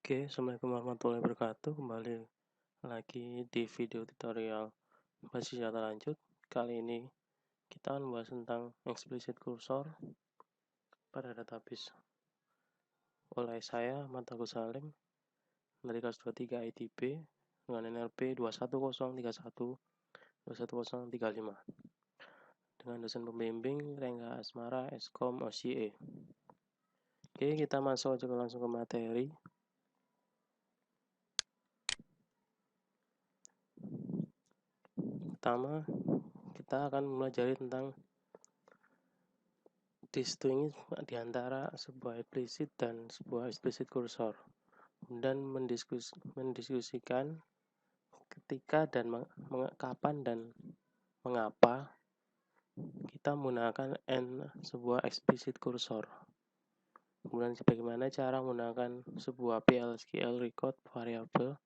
Oke, Assalamualaikum warahmatullahi wabarakatuh. Kembali lagi di video tutorial basis data lanjut. Kali ini kita akan membahas tentang explicit cursor pada database. Oleh saya, Ahmad Agus Salim, dari kelas 23 ITB dengan NLP 21031-21035. Dengan dosen pembimbing Rengga Asmara Eskom OCE. Oke, kita masuk aja langsung ke materi. Pertama, kita akan mempelajari tentang distinguish di antara sebuah implicit dan sebuah explicit cursor, dan mendiskusikan ketika dan kapan dan mengapa kita menggunakan sebuah explicit cursor. Kemudian bagaimana cara menggunakan sebuah PLSQL record variable,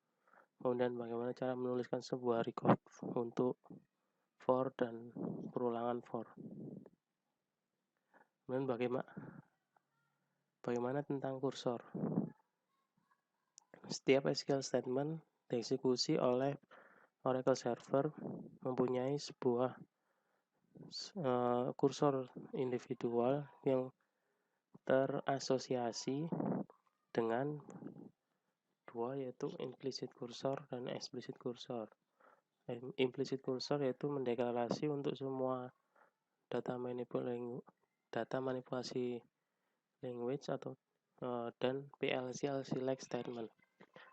kemudian bagaimana cara menuliskan sebuah record untuk for dan perulangan for. Kemudian bagaimana tentang kursor. Setiap SQL statement dieksekusi oleh Oracle Server mempunyai sebuah kursor individual yang terasosiasi dengan dua, yaitu implicit cursor dan explicit cursor. Implicit cursor yaitu mendeklarasi untuk semua data manipulasi language atau dan PLC select statement.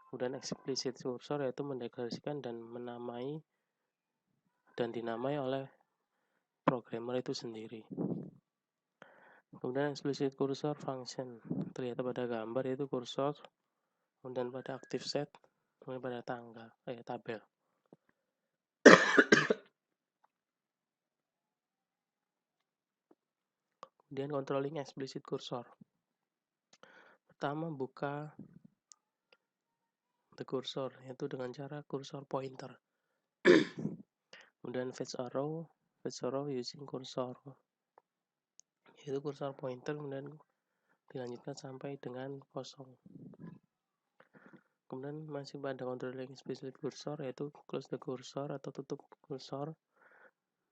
Kemudian explicit cursor yaitu mendeklarasikan dan dinamai oleh programmer itu sendiri. Kemudian explicit cursor function terlihat pada gambar, yaitu kursor, kemudian pada active set, kemudian pada tabel. Kemudian controlling explicit cursor. Pertama, buka the cursor, yaitu dengan cara cursor pointer. Kemudian fetch arrow using cursor, yaitu cursor pointer, kemudian dilanjutkan sampai dengan kosong. Kemudian masih pada controlling explicit cursor, yaitu close the cursor atau tutup kursor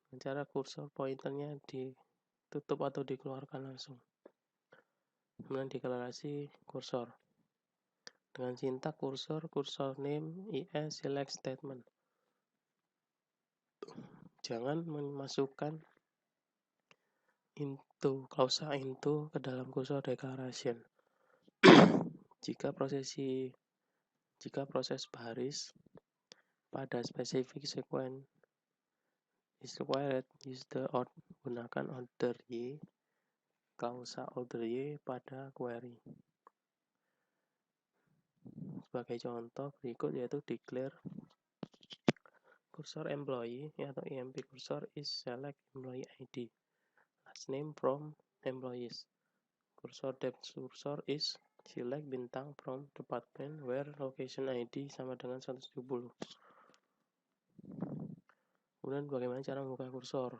dengan cara kursor pointernya ditutup atau dikeluarkan langsung. Kemudian deklarasi kursor dengan sintak kursor name is select statement. Jangan memasukkan klausa into ke dalam kursor declaration. Jika proses baris pada specific sequence is required, gunakan order Y, klausa order Y pada query. Sebagai contoh berikut, yaitu declare cursor employee atau EMP cursor is select employee ID, last name from employees. Cursor depth cursor is select bintang from department where location ID sama dengan 170. Kemudian bagaimana cara membuka kursor.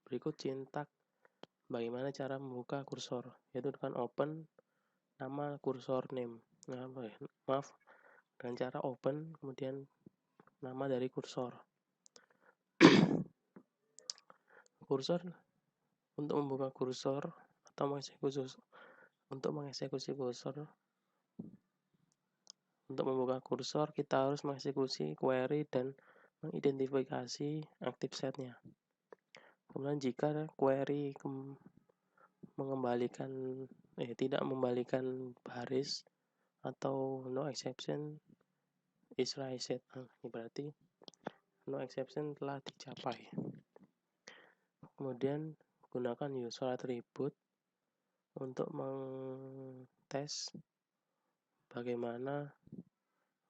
Berikut sintak bagaimana cara membuka kursor, yaitu dengan open nama kursor name. Dengan cara open kemudian nama dari kursor. Kursor untuk membuka kursor atau mengeksekusi kursor. Untuk membuka kursor kita harus mengeksekusi query dan mengidentifikasi active setnya. Kemudian jika query tidak membalikan baris atau no exception is raised, berarti no exception telah dicapai. Kemudian gunakan user attribute untuk mengtes bagaimana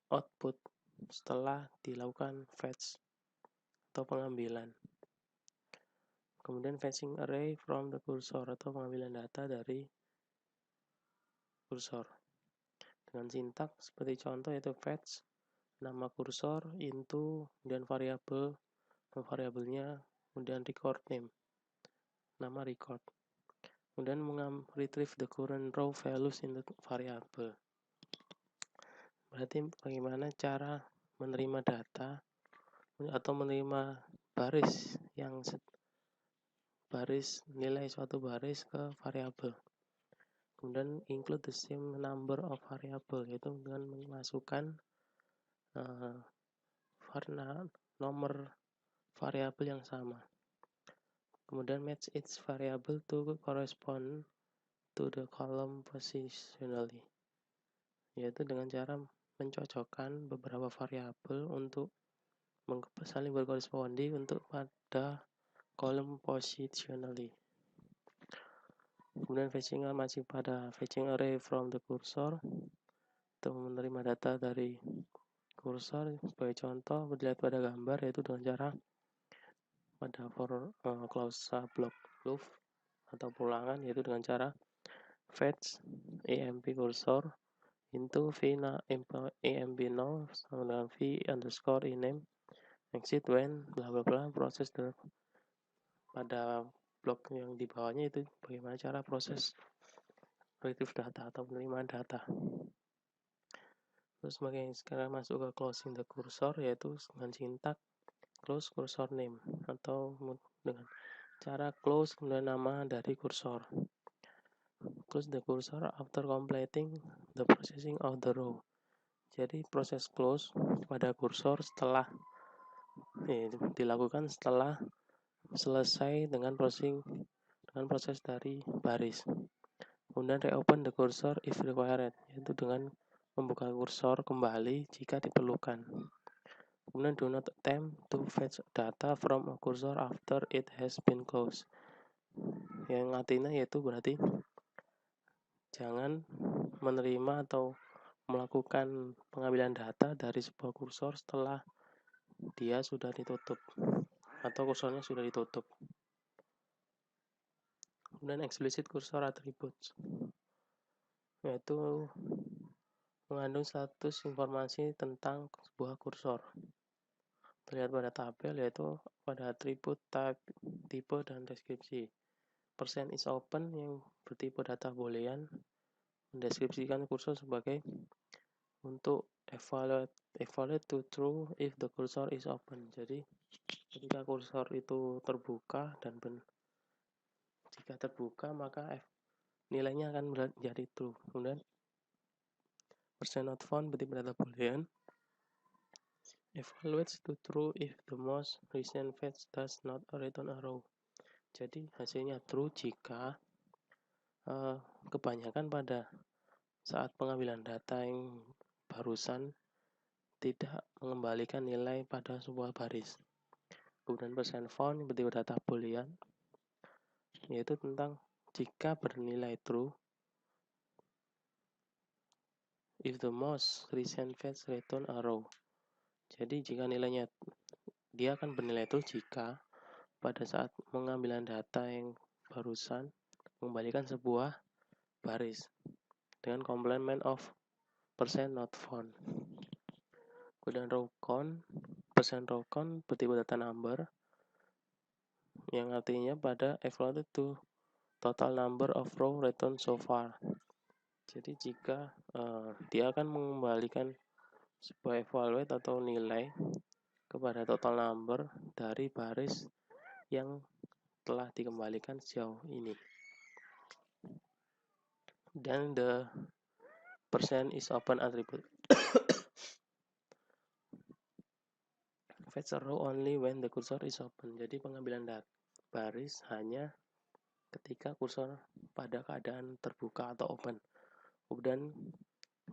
output setelah dilakukan fetch atau pengambilan. Kemudian fetching array from the cursor atau pengambilan data dari kursor dengan sintak seperti contoh, yaitu fetch nama kursor into dan variabelnya, kemudian record name, nama record, kemudian retrieve the current row values in the variable. Berarti bagaimana cara menerima data atau menerima baris nilai suatu baris ke variabel. Kemudian include the same number of variable, yaitu dengan memasukkan nomor variabel yang sama. Kemudian match each variable to correspond to the column positionally, yaitu dengan cara mencocokkan beberapa variabel untuk saling berkorespondi untuk pada kolom positionally. Kemudian fetching masih pada fetching array from the cursor untuk menerima data dari kursor. Sebagai contoh dilihat pada gambar, yaitu dengan cara pada for clause block loop atau pulangan, yaitu dengan cara fetch emp cursor into emp null sama dengan v underscore ename exit when bla bla bla proses pada blok yang di bawahnya itu bagaimana cara proses retrieve data atau penerimaan data. Terus sekarang masuk ke closing the cursor, yaitu dengan sintak close cursor name atau dengan cara close kemudian nama dari kursor. Close the cursor after completing the processing of the row. Jadi proses close pada kursor dilakukan setelah selesai dengan proses dari baris. Kemudian reopen the cursor if required, yaitu dengan membuka kursor kembali jika diperlukan. Kemudian do not attempt to fetch data from a cursor after it has been closed. Yang artinya yaitu berarti jangan menerima atau melakukan pengambilan data dari sebuah kursor setelah dia sudah ditutup atau kursornya sudah ditutup. Kemudian explicit cursor attributes, yaitu mengandung status informasi tentang sebuah kursor. Terlihat pada tabel, yaitu pada atribut type, tipe, dan deskripsi. Percent is open yang bertipe data boolean mendeskripsikan kursor sebagai untuk evaluate to true if the cursor is open. Jadi ketika kursor itu terbuka dan jika terbuka maka nilainya akan menjadi true. Kemudian percent not found bertipe data boolean evaluates to true if the most recent fetch does not return a row. Jadi hasilnya true jika kebanyakan pada saat pengambilan data yang barusan tidak mengembalikan nilai pada sebuah baris. Kemudian percent found bertipe data boolean, yaitu tentang jika bernilai true if the most recent fetch return a row. Jadi jika nilainya dia akan bernilai true jika pada saat pengambilan data yang barusan mengembalikan sebuah baris dengan complement of percent not found. Kemudian row count, percent row count bertipe data number yang artinya pada evaluate to total number of row return so far. Jadi jika dia akan mengembalikan sebuah evaluate atau nilai kepada total number dari baris yang telah dikembalikan sejauh ini. Dan the percent is open attribute fetch a row only when the cursor is open. Jadi pengambilan baris hanya ketika kursor pada keadaan terbuka atau open. Kemudian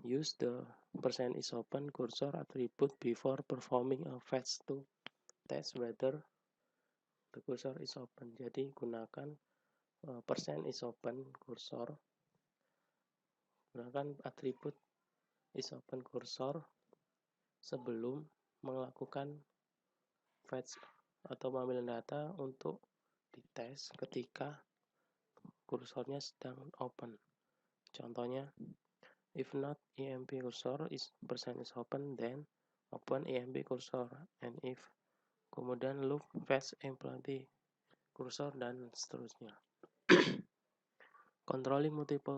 use the percent is open cursor attribute before performing a fetch to test whether the cursor is open. Jadi gunakan percent is open cursor, gunakan atribut is open cursor sebelum melakukan fetch atau pengambilan data untuk dites ketika kursornya sedang open. Contohnya, if not emp cursor is percent is open, then open emp cursor, and if kemudian loop fetch empty cursor dan seterusnya. Controlling multiple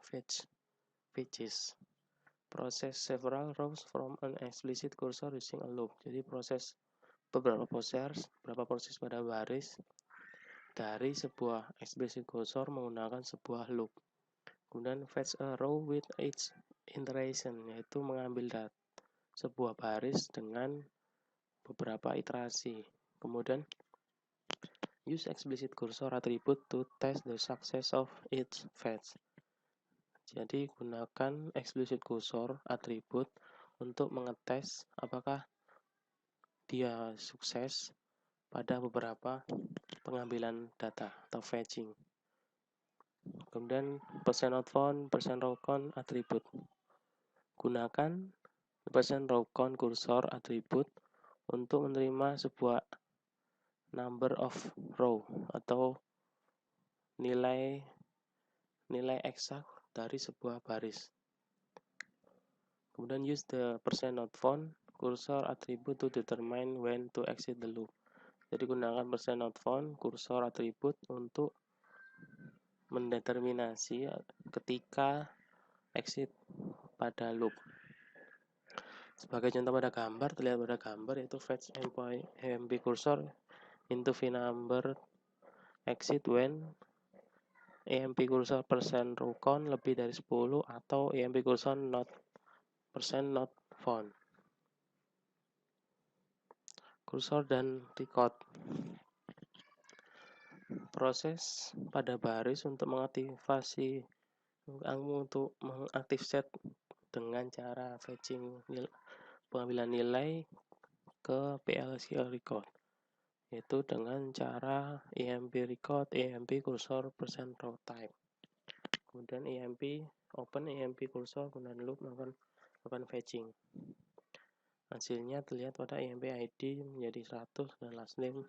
fetches. Process several rows from an explicit cursor using a loop. Jadi proses beberapa proses pada baris dari sebuah explicit cursor menggunakan sebuah loop. Kemudian fetch a row with each iteration, yaitu mengambil sebuah baris dengan beberapa iterasi. Kemudian use explicit cursor attribute to test the success of each fetch. Jadi gunakan explicit cursor atribut untuk mengetes apakah dia sukses pada beberapa pengambilan data atau fetching. Kemudian %not_found, %row_count atribut. Gunakan %row_count cursor atribut untuk menerima sebuah number of row atau nilai eksak dari sebuah baris. Kemudian use the %not_found cursor attribute to determine when to exit the loop. Jadi gunakan %not_found cursor atribut untuk mendeterminasi ketika exit pada loop. Sebagai contoh pada gambar, terlihat pada gambar yaitu fetch emp cursor into vNumber exit when emp cursor %row_count lebih dari 10 atau emp cursor %not_found. Cursor dan record. Proses pada baris untuk mengaktifasi untuk mengaktif set dengan cara fetching pengambilan nilai ke PLSQL record, yaitu dengan cara emp record, emp cursor %row type. Kemudian emp open emp cursor kemudian loop melakukan fetching. Hasilnya terlihat pada emp ID menjadi 100 dan last name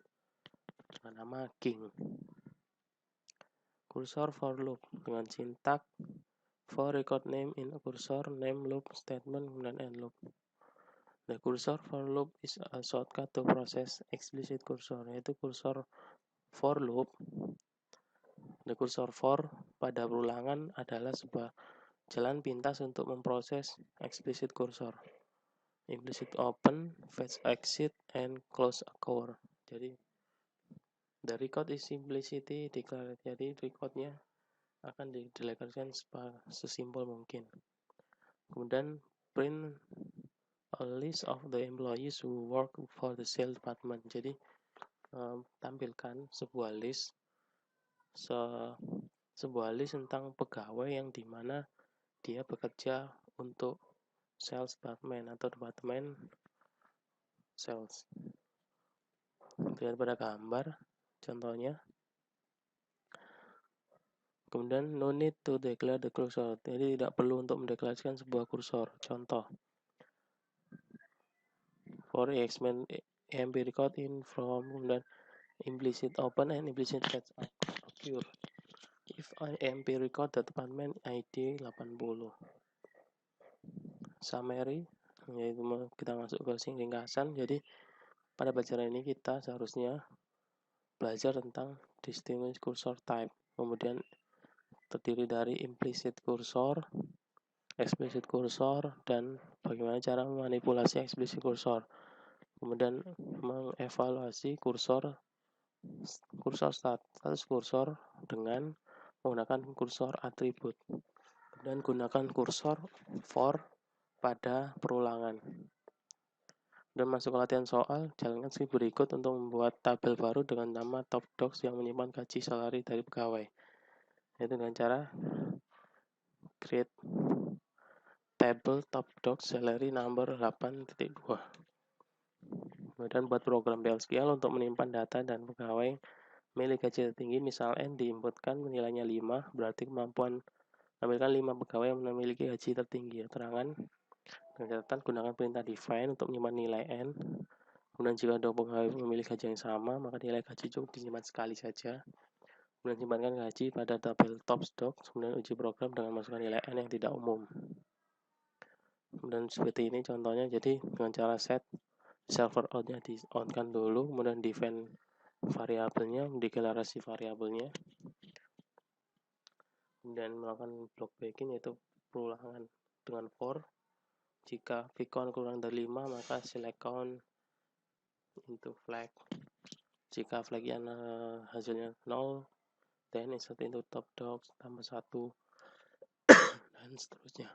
dengan nama King. Cursor for loop dengan sintak for record name in cursor name loop statement kemudian end loop. The cursor for loop is a shortcut to process explicit cursor, yaitu cursor for loop. The cursor for pada perulangan adalah sebuah jalan pintas untuk memproses explicit cursor. Implicit open, fetch exit, and close a core. Jadi the record is simplicity declared. Jadi recordnya akan dideklarasikan sesimpel mungkin. Kemudian print a list of the employees who work for the sales department. Jadi tampilkan sebuah list tentang pegawai yang dimana dia bekerja untuk sales department atau departemen sales. Lihat pada gambar contohnya. Kemudian no need to declare the cursor. Jadi tidak perlu untuk mendeklarasikan sebuah kursor. Contoh. For example, emp record in from kemudian implicit open and implicit fetch occur. If emp record the department ID 80. Summary, yaitu kita masuk ke ringkasan. Jadi pada pelajaran ini kita seharusnya belajar tentang distinguish cursor type, kemudian terdiri dari implicit cursor, explicit cursor, dan bagaimana cara memanipulasi explicit cursor. Kemudian mengevaluasi status kursor dengan menggunakan kursor atribut. Dan gunakan kursor for pada perulangan. Dan masuk ke latihan soal, jalankan skrip berikut untuk membuat tabel baru dengan nama top docs yang menyimpan gaji salari dari pegawai. Yaitu dengan cara create table top docs salary number 8.2. Kemudian buat program PLSQL untuk menyimpan data dan pegawai milik gaji tertinggi, misal N diinputkan nilainya 5, berarti kemampuan menampilkan 5 pegawai yang memiliki gaji tertinggi. Keterangan dengan catatan gunakan perintah define untuk menyimpan nilai N. Kemudian jika ada pegawai memiliki gaji yang sama, maka nilai gaji cukup disimpan sekali saja. Kemudian simpankan gaji pada tabel top docs, kemudian uji program dengan masukkan nilai N yang tidak umum. Kemudian seperti ini contohnya, jadi dengan cara set server out-nya di on-kan dulu, kemudian define variabelnya, deklarasi variabelnya, kemudian melakukan block backend yaitu perulangan dengan for, Jika vcount kurang dari 5, maka select count into flag. Jika flagnya hasilnya 0, then insert into top docs tambah 1, dan seterusnya.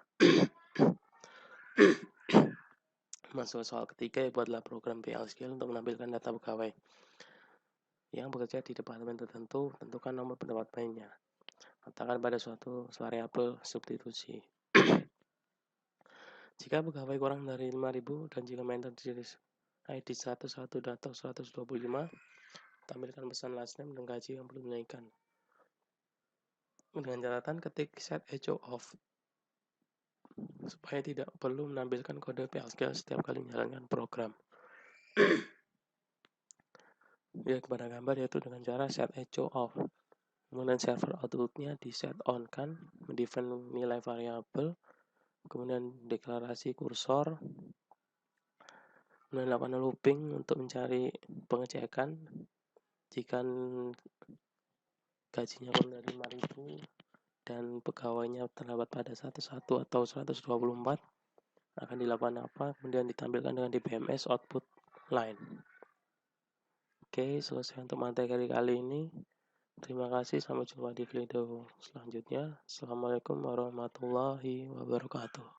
Masuk soal ketiga, buatlah program PL/SQL untuk menampilkan data pegawai yang bekerja di departemen tertentu. Tentukan nomor departemennya. Katakan pada suatu variabel substitusi. Jika pegawai kurang dari 5.000 dan jika member ID 101 atau 125, tampilkan pesan last name dan gaji yang perlu dinaikkan. Dengan catatan ketik set echo off supaya tidak perlu menampilkan kode PL/SQL setiap kali menjalankan program. Lihat pada gambar, yaitu dengan cara set echo off. Kemudian server outputnya di set on kan, mendefine nilai variabel, kemudian deklarasi kursor, kemudian lakukan looping untuk mencari pengecekan. Jika gajinya kurang dari 5.000 dan pegawainya terdapat pada 11 atau 124, akan dilakukan apa? Kemudian ditampilkan dengan DBMS output line. Oke, selesai untuk materi kali ini. Terima kasih, sampai jumpa di video selanjutnya. Assalamualaikum warahmatullahi wabarakatuh.